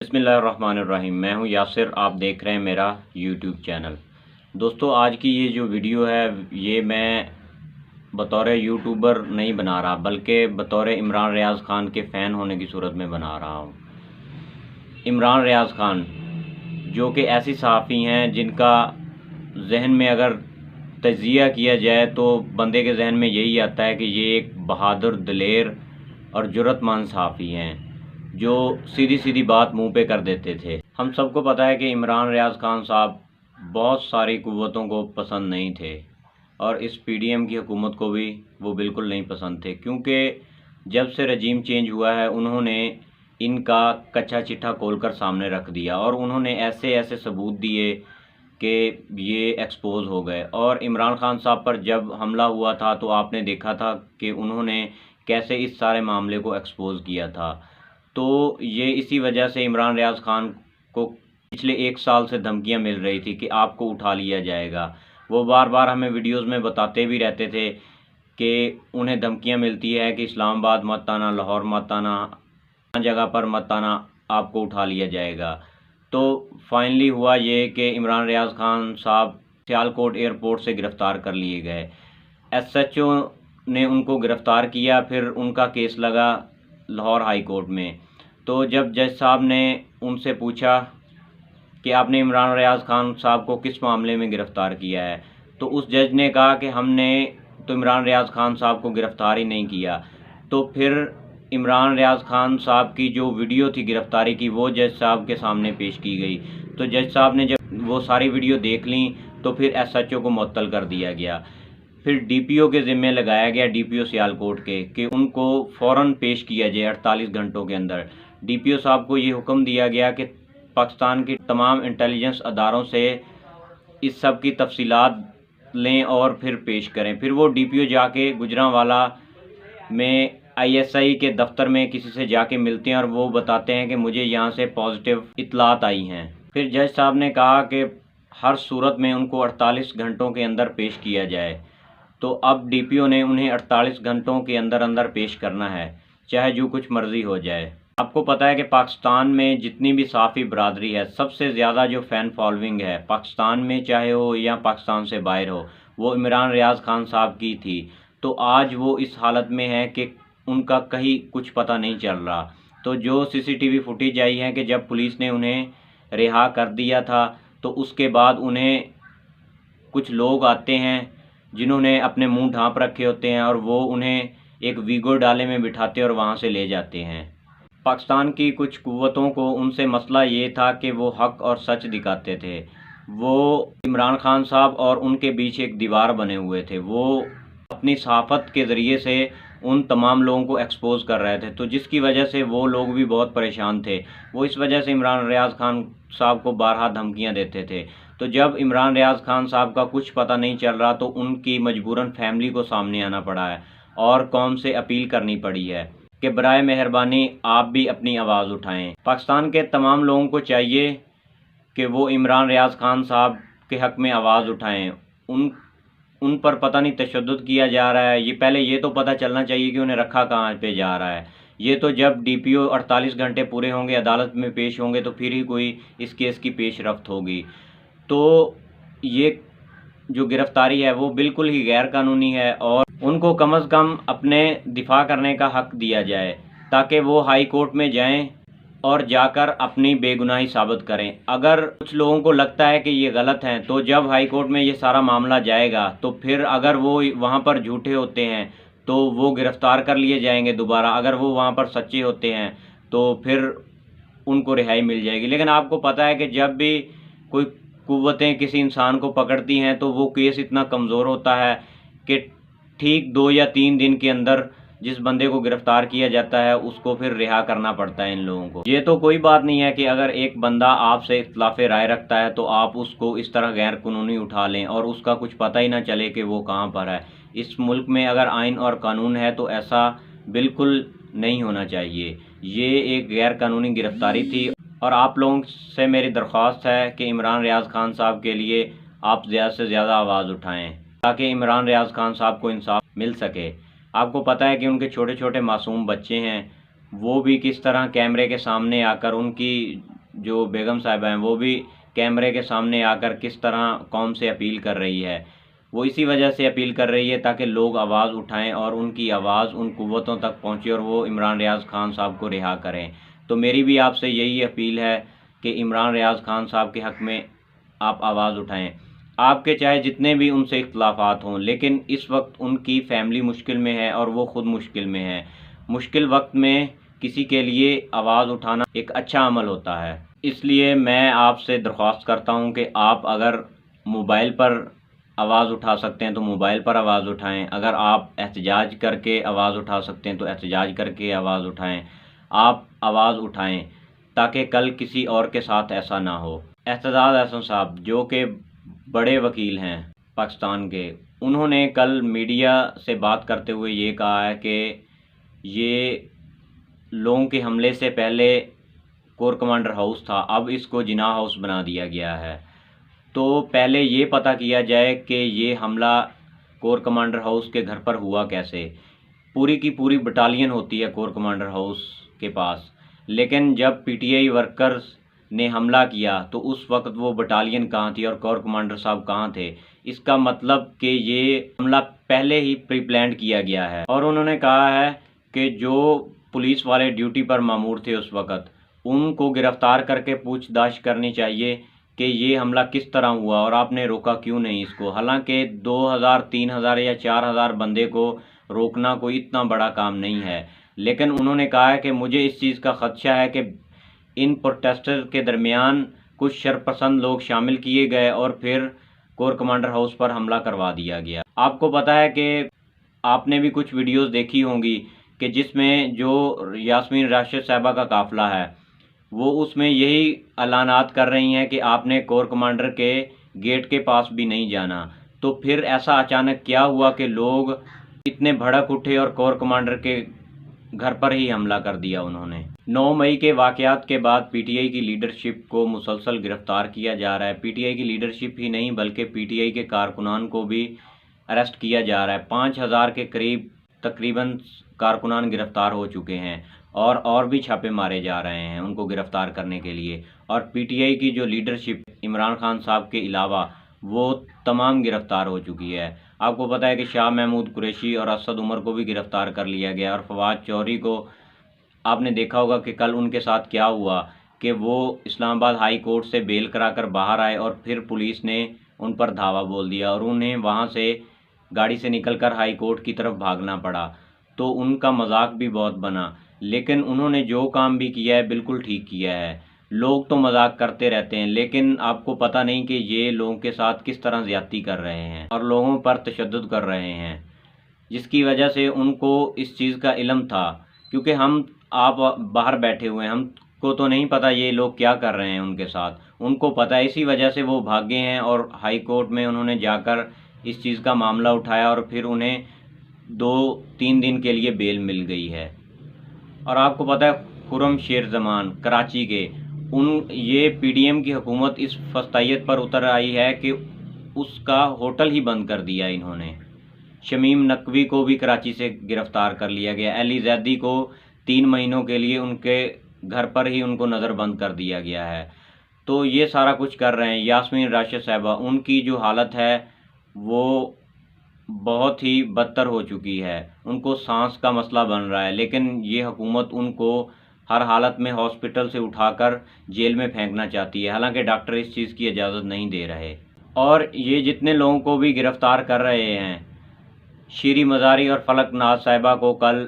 बिस्मिल्लाहिर्रहमानिर्रहीम। मैं हूं यासिर, आप देख रहे हैं मेरा यूट्यूब चैनल। दोस्तों, आज की ये जो वीडियो है ये मैं बतौर यूट्यूबर नहीं बना रहा, बल्कि बतौर इमरान रियाज़ खान के फ़ैन होने की सूरत में बना रहा हूं। इमरान रियाज़ खान जो कि ऐसी सहाफ़ी हैं जिनका जहन में अगर तजिया किया जाए तो बंदे के जहन में यही आता है कि ये एक बहादुर, दिलेर और जुर्रतमंद सहाफ़ी हैं जो सीधी सीधी बात मुंह पे कर देते थे। हम सबको पता है कि इमरान रियाज़ खान साहब बहुत सारी कुव्वतों को पसंद नहीं थे और इस पीडीएम की हुकूमत को भी वो बिल्कुल नहीं पसंद थे, क्योंकि जब से रजीम चेंज हुआ है उन्होंने इनका कच्चा चिट्ठा खोलकर सामने रख दिया और उन्होंने ऐसे ऐसे सबूत दिए कि ये एक्सपोज हो गए। और इमरान खान साहब पर जब हमला हुआ था तो आपने देखा था कि उन्होंने कैसे इस सारे मामले को एक्सपोज किया था। तो ये इसी वजह से इमरान रियाज़ खान को पिछले 1 साल से धमकियां मिल रही थी कि आपको उठा लिया जाएगा। वो बार बार हमें वीडियोस में बताते भी रहते थे कि उन्हें धमकियां मिलती है कि इस्लामाबाद मत आना, लाहौर मत आना, जगह पर मत आना, आपको उठा लिया जाएगा। तो फाइनली हुआ ये कि इमरान रियाज़ खान साहब सियालकोट एयरपोर्ट से गिरफ़्तार कर लिए गए। एसएचओ ने उनको गिरफ़्तार किया, फिर उनका केस लगा लाहौर हाई कोर्ट में। तो जब जज साहब ने उनसे पूछा कि आपने इमरान रियाज़ खान साहब को किस मामले में गिरफ़्तार किया है, तो उस जज ने कहा कि हमने तो इमरान रियाज़ खान साहब को गिरफ़्तार ही नहीं किया। तो फिर इमरान रियाज़ खान साहब की जो वीडियो थी गिरफ़्तारी की वो जज साहब के सामने पेश की गई। तो जज साहब ने जब वो सारी वीडियो देख ली तो फिर एसएचओ को मुअत्तल कर दिया गया। फिर डीपीओ के ज़िम्मे लगाया गया, डीपीओ सियालकोट के, कि उनको फ़ौरन पेश किया जाए 48 घंटों के अंदर। डीपीओ साहब को ये हुक्म दिया गया कि पाकिस्तान की तमाम इंटेलिजेंस अदारों से इस सब की तफसीलात लें और फिर पेश करें। फिर वो डीपीओ जाके गुजरांवाला में आईएसआई के दफ्तर में किसी से जाके मिलते हैं और वो बताते हैं कि मुझे यहाँ से पॉजिटिव इतलात आई हैं। फिर जज साहब ने कहा कि हर सूरत में उनको 48 घंटों के अंदर पेश किया जाए। तो अब डीपीओ ने उन्हें 48 घंटों के अंदर अंदर पेश करना है, चाहे जो कुछ मर्जी हो जाए। आपको पता है कि पाकिस्तान में जितनी भी साफ़ी बरादरी है, सबसे ज़्यादा जो फ़ैन फॉलोइंग है पाकिस्तान में, चाहे हो या पाकिस्तान से बाहर हो, वो इमरान रियाज़ खान साहब की थी। तो आज वो इस हालत में है कि उनका कहीं कुछ पता नहीं चल रहा। तो जो सीसीटीवी फुटेज आई है कि जब पुलिस ने उन्हें रिहा कर दिया था तो उसके बाद उन्हें कुछ लोग आते हैं जिन्होंने अपने मुंह ढांप रखे होते हैं और वो उन्हें एक वीगो डाले में बिठाते और वहाँ से ले जाते हैं। पाकिस्तान की कुछ कुव्वतों को उनसे मसला ये था कि वो हक और सच दिखाते थे। वो इमरान खान साहब और उनके बीच एक दीवार बने हुए थे। वो अपनी सहाफ़त के ज़रिए से उन तमाम लोगों को एक्सपोज़ कर रहे थे, तो जिसकी वजह से वो लोग भी बहुत परेशान थे। वो इस वजह से इमरान रियाज़ खान साहब को बारहा धमकियाँ देते थे। तो जब इमरान रियाज़ खान साहब का कुछ पता नहीं चल रहा तो उनकी मजबूरन फैमिली को सामने आना पड़ा है और कौम से अपील करनी पड़ी है कि बराए मेहरबानी आप भी अपनी आवाज़ उठाएं। पाकिस्तान के तमाम लोगों को चाहिए कि वो इमरान रियाज़ खान साहब के हक़ में आवाज़ उठाएं। उन पर पता नहीं तशद्दुद किया जा रहा है। ये पहले ये तो पता चलना चाहिए कि उन्हें रखा कहाँ पे जा रहा है। ये तो जब डीपीओ 48 घंटे पूरे होंगे, अदालत में पेश होंगे, तो फिर ही कोई इस केस की पेश रफ्त होगी। तो ये जो गिरफ्तारी है वो बिल्कुल ही गैर कानूनी है और उनको कम अज़ कम अपने दिफा करने का हक़ दिया जाए ताकि वो हाई कोर्ट में जाएं और जाकर अपनी बेगुनाही साबित करें। अगर कुछ लोगों को लगता है कि ये गलत हैं तो जब हाई कोर्ट में ये सारा मामला जाएगा तो फिर अगर वो वहाँ पर झूठे होते हैं तो वो गिरफ़्तार कर लिए जाएंगे दोबारा। अगर वो वहाँ पर सच्चे होते हैं तो फिर उनको रिहाई मिल जाएगी। लेकिन आपको पता है कि जब भी कोई कुव्वतें किसी इंसान को पकड़ती हैं तो वो केस इतना कमज़ोर होता है कि ठीक 2 या 3 दिन के अंदर जिस बंदे को गिरफ्तार किया जाता है उसको फिर रिहा करना पड़ता है इन लोगों को। ये तो कोई बात नहीं है कि अगर एक बंदा आपसे इख्तिलाफ़ राय रखता है तो आप उसको इस तरह गैर कानूनी उठा लें और उसका कुछ पता ही ना चले कि वो कहाँ पर है। इस मुल्क में अगर आइन और कानून है तो ऐसा बिल्कुल नहीं होना चाहिए। ये एक गैर कानूनी गिरफ्तारी थी और आप लोगों से मेरी दरख्वास्त है कि इमरान रियाज़ खान साहब के लिए आप ज़्यादा से ज़्यादा आवाज़ उठाएं ताकि इमरान रियाज़ खान साहब को इंसाफ मिल सके। आपको पता है कि उनके छोटे छोटे मासूम बच्चे हैं, वो भी किस तरह कैमरे के सामने आकर उनकी जो बेगम साहिबा हैं वो भी कैमरे के सामने आकर किस तरह कौम से अपील कर रही है, वो इसी वजह से अपील कर रही है ताकि लोग आवाज़ उठाएं और उनकी आवाज़ उन कुव्वतों तक पहुंचे और वो इमरान रियाज़ खान साहब को रिहा करें। तो मेरी भी आपसे यही अपील है कि इमरान रियाज़ खान साहब के हक़ में आप आवाज़ उठाएं। आपके चाहे जितने भी उनसे इख्तलाफात हों, लेकिन इस वक्त उनकी फ़ैमिली मुश्किल में है और वो ख़ुद मुश्किल में है। मुश्किल वक्त में किसी के लिए आवाज़ उठाना एक अच्छा अमल होता है। इसलिए मैं आपसे दरख्वास्त करता हूं कि आप अगर मोबाइल पर आवाज़ उठा सकते हैं तो मोबाइल पर आवाज़ उठाएं। अगर आप एहतजाज करके आवाज़ उठा सकते हैं तो एहतजाज करके आवाज़ उठाएं। आप आवाज़ उठाएं ताकि कल किसी और के साथ ऐसा ना हो। एहतजाज अहसन साहब जो कि बड़े वकील हैं पाकिस्तान के, उन्होंने कल मीडिया से बात करते हुए ये कहा है कि ये लोगों के हमले से पहले कोर कमांडर हाउस था, अब इसको जिनाह हाउस बना दिया गया है। तो पहले ये पता किया जाए कि ये हमला कोर कमांडर हाउस के घर पर हुआ कैसे। पूरी की पूरी बटालियन होती है कोर कमांडर हाउस के पास, लेकिन जब पीटीआई वर्कर्स ने हमला किया तो उस वक्त वो बटालियन कहाँ थी और कोर कमांडर साहब कहाँ थे। इसका मतलब कि ये हमला पहले ही प्री प्लान्ड किया गया है। और उन्होंने कहा है कि जो पुलिस वाले ड्यूटी पर मामूर थे उस वक्त, उनको गिरफ्तार करके पूछताछ करनी चाहिए कि ये हमला किस तरह हुआ और आपने रोका क्यों नहीं इसको। हालांकि 2000, 3000 या 4000 बंदे को रोकना कोई इतना बड़ा काम नहीं है, लेकिन उन्होंने कहा है कि मुझे इस चीज़ का खदशा है कि इन प्रोटेस्टर्स के दरमियान कुछ शरपसंद लोग शामिल किए गए और फिर कोर कमांडर हाउस पर हमला करवा दिया गया। आपको पता है कि आपने भी कुछ वीडियोस देखी होंगी कि जिसमें जो यास्मीन राशिद साहिबा का काफ़िला है वो उसमें यही ऐलानात कर रही हैं कि आपने कोर कमांडर के गेट के पास भी नहीं जाना। तो फिर ऐसा अचानक क्या हुआ कि लोग इतने भड़क उठे और कोर कमांडर के घर पर ही हमला कर दिया उन्होंने। 9 मई के वाक़यात के बाद पीटीआई की लीडरशिप को मुसलसल गिरफ्तार किया जा रहा है। पीटीआई की लीडरशिप ही नहीं बल्कि पीटीआई के कारकुनान को भी अरेस्ट किया जा रहा है। 5000 के करीब तकरीबन कारकुनान गिरफ्तार हो चुके हैं और भी छापे मारे जा रहे हैं उनको गिरफ्तार करने के लिए। और पीटीआई की जो लीडरशिप इमरान खान साहब के अलावा वो तमाम गिरफ्तार हो चुकी है। आपको पता है कि शाह महमूद कुरैशी और असद उमर को भी गिरफ्तार कर लिया गया और फवाद चौधरी को आपने देखा होगा कि कल उनके साथ क्या हुआ कि वो इस्लामाबाद हाई कोर्ट से बेल कराकर बाहर आए और फिर पुलिस ने उन पर धावा बोल दिया और उन्हें वहाँ से गाड़ी से निकलकर हाई कोर्ट की तरफ भागना पड़ा। तो उनका मजाक भी बहुत बना, लेकिन उन्होंने जो काम भी किया है बिल्कुल ठीक किया है। लोग तो मजाक करते रहते हैं, लेकिन आपको पता नहीं कि ये लोगों के साथ किस तरह ज़्यादती कर रहे हैं और लोगों पर तशद्दुद कर रहे हैं, जिसकी वजह से उनको इस चीज़ का इल्म था। क्योंकि आप बाहर बैठे हुए हैं, हमको तो नहीं पता ये लोग क्या कर रहे हैं उनके साथ, उनको पता है। इसी वजह से वो भागे हैं और हाई कोर्ट में उन्होंने जाकर इस चीज़ का मामला उठाया और फिर उन्हें 2-3 दिन के लिए बेल मिल गई है। और आपको पता है खुर्रम शेर जमान कराची के ये पीडीएम की हुकूमत इस फस्तायत पर उतर आई है कि उसका होटल ही बंद कर दिया इन्होंने। शमीम नकवी को भी कराची से गिरफ्तार कर लिया गया। अली जैदी को 3 महीनों के लिए उनके घर पर ही उनको नज़रबंद कर दिया गया है। तो ये सारा कुछ कर रहे हैं। यास्मीन राशिद साहिबा, उनकी जो हालत है वो बहुत ही बदतर हो चुकी है, उनको सांस का मसला बन रहा है, लेकिन ये हुकूमत उनको हर हालत में हॉस्पिटल से उठाकर जेल में फेंकना चाहती है। हालांकि डॉक्टर इस चीज़ की इजाज़त नहीं दे रहे। और ये जितने लोगों को भी गिरफ़्तार कर रहे हैं, शीरी मज़ारी और फलक नाज साहिबा को कल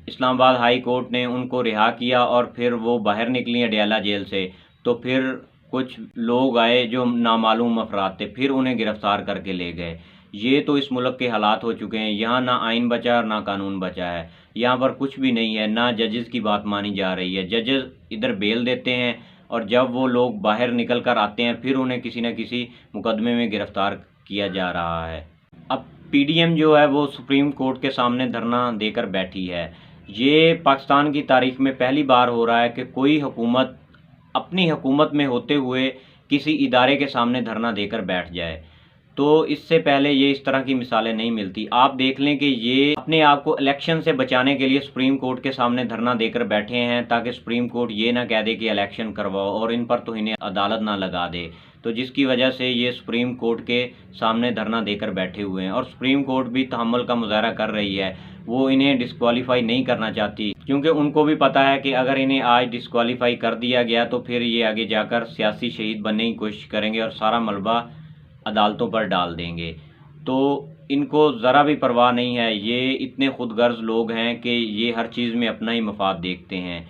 इस्लामाबाद हाई कोर्ट ने उनको रिहा किया और फिर वो बाहर निकली अडयाला जेल से। तो फिर कुछ लोग आए जो नामालूम अफराद थे, फिर उन्हें गिरफ़्तार करके ले गए। ये तो इस मुल्क के हालात हो चुके हैं। यहाँ ना आइन बचा और ना कानून बचा है। यहाँ पर कुछ भी नहीं है, ना जजेस की बात मानी जा रही है। जजेस इधर बेल देते हैं और जब वो लोग बाहर निकल कर आते हैं फिर उन्हें किसी न किसी मुकदमे में गिरफ़्तार किया जा रहा है। अब पीडीएम जो है वो सुप्रीम कोर्ट के सामने धरना देकर बैठी है। ये पाकिस्तान की तारीख में पहली बार हो रहा है कि कोई हुकूमत अपनी हुकूमत में होते हुए किसी इदारे के सामने धरना देकर बैठ जाए। तो इससे पहले ये इस तरह की मिसालें नहीं मिलती। आप देख लें कि ये अपने आप को इलेक्शन से बचाने के लिए सुप्रीम कोर्ट के सामने धरना देकर बैठे हैं, ताकि सुप्रीम कोर्ट ये ना कह दे कि इलेक्शन करवाओ और इन पर तो इन्हें अदालत ना लगा दे। तो जिसकी वजह से ये सुप्रीम कोर्ट के सामने धरना देकर बैठे हुए हैं, और सुप्रीम कोर्ट भी तहम्मुल का मुजाहरा कर रही है। वो इन्हें डिस्क्वालीफाई नहीं करना चाहती, क्योंकि उनको भी पता है कि अगर इन्हें आज डिस्क्वालीफाई कर दिया गया तो फिर ये आगे जाकर सियासी शहीद बनने की कोशिश करेंगे और सारा मलबा अदालतों पर डाल देंगे। तो इनको ज़रा भी परवाह नहीं है। ये इतने खुदगर्ज लोग हैं कि ये हर चीज़ में अपना ही मफाद देखते हैं।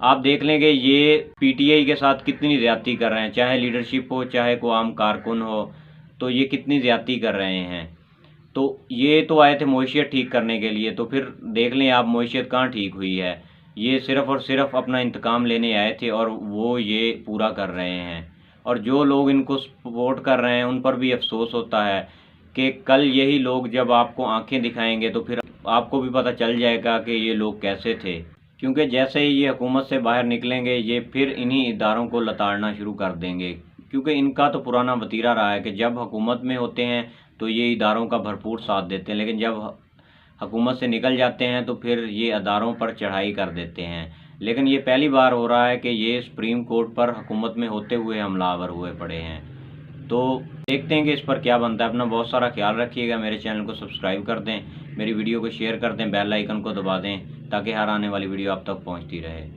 आप देख लेंगे ये पीटीआई के साथ कितनी ज़्यादती कर रहे हैं, चाहे लीडरशिप हो चाहे कोई आम कारकुन हो, तो ये कितनी ज़्यादती कर रहे हैं। तो ये तो आए थे मईशत ठीक करने के लिए, तो फिर देख लें आप मईशत कहाँ ठीक हुई है। ये सिर्फ़ और सिर्फ अपना इंतकाम लेने आए थे और वो ये पूरा कर रहे हैं। और जो लोग इनको सपोर्ट कर रहे हैं उन पर भी अफसोस होता है कि कल यही लोग जब आपको आंखें दिखाएंगे तो फिर आपको भी पता चल जाएगा कि ये लोग कैसे थे। क्योंकि जैसे ही ये हुकूमत से बाहर निकलेंगे ये फिर इन्हीं इदारों को लताड़ना शुरू कर देंगे, क्योंकि इनका तो पुराना वतीरा रहा है कि जब हुकूमत में होते हैं तो ये इदारों का भरपूर साथ देते हैं, लेकिन जब हुकूमत से निकल जाते हैं तो फिर ये अदारों पर चढ़ाई कर देते हैं। लेकिन ये पहली बार हो रहा है कि ये सुप्रीम कोर्ट पर हुकूमत में होते हुए हमलावर हुए पड़े हैं। तो देखते हैं कि इस पर क्या बनता है। अपना बहुत सारा ख्याल रखिएगा, मेरे चैनल को सब्सक्राइब कर दें, मेरी वीडियो को शेयर कर दें, बेल आइकन को दबा दें ताकि हर आने वाली वीडियो आप तक पहुंचती रहे।